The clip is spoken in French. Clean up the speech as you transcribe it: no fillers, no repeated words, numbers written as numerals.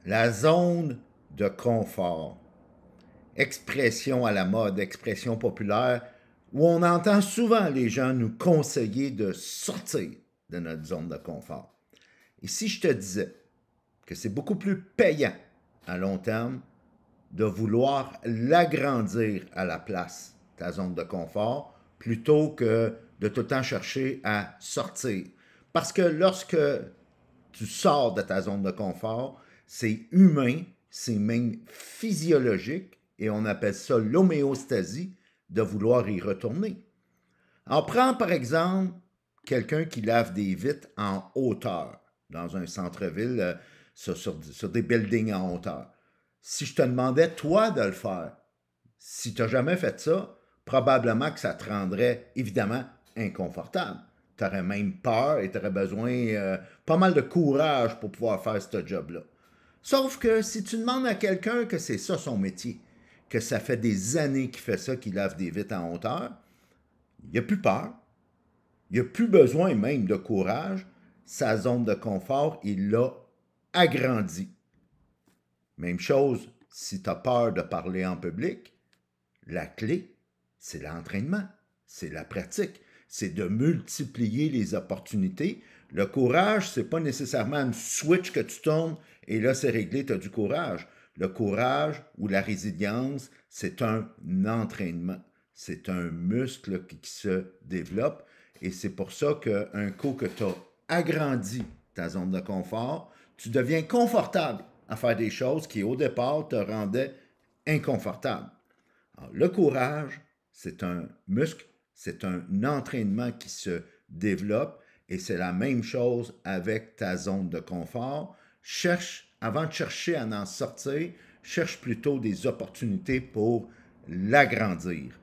La zone de confort, expression à la mode, expression populaire, où on entend souvent les gens nous conseiller de sortir de notre zone de confort. Et si je te disais que c'est beaucoup plus payant à long terme de vouloir l'agrandir à la place, ta zone de confort, plutôt que de tout le temps chercher à sortir. Parce que lorsque tu sors de ta zone de confort, c'est humain, c'est même physiologique, et on appelle ça l'homéostasie, de vouloir y retourner. On prend par exemple quelqu'un qui lave des vitres en hauteur, dans un centre-ville, sur des buildings en hauteur. Si je te demandais, toi, de le faire, si tu n'as jamais fait ça, probablement que ça te rendrait évidemment inconfortable. Tu aurais même peur et tu aurais besoin pas mal de courage pour pouvoir faire ce job-là. Sauf que si tu demandes à quelqu'un que c'est ça son métier, que ça fait des années qu'il fait ça, qu'il lave des vitres en hauteur, il n'a plus peur, il n'a plus besoin même de courage. Sa zone de confort, il l'a agrandie. Même chose, si tu as peur de parler en public, la clé, c'est l'entraînement, c'est la pratique, c'est de multiplier les opportunités. Le courage, c'est pas nécessairement une switch que tu tournes et là c'est réglé, tu as du courage. Le courage ou la résilience, c'est un entraînement. C'est un muscle qui se développe et c'est pour ça qu'un coup que tu as agrandi ta zone de confort, tu deviens confortable à faire des choses qui au départ te rendaient inconfortable. Alors, le courage, c'est un muscle, c'est un entraînement qui se développe et c'est la même chose avec ta zone de confort. Cherche, avant de chercher à en sortir, cherche plutôt des opportunités pour l'agrandir.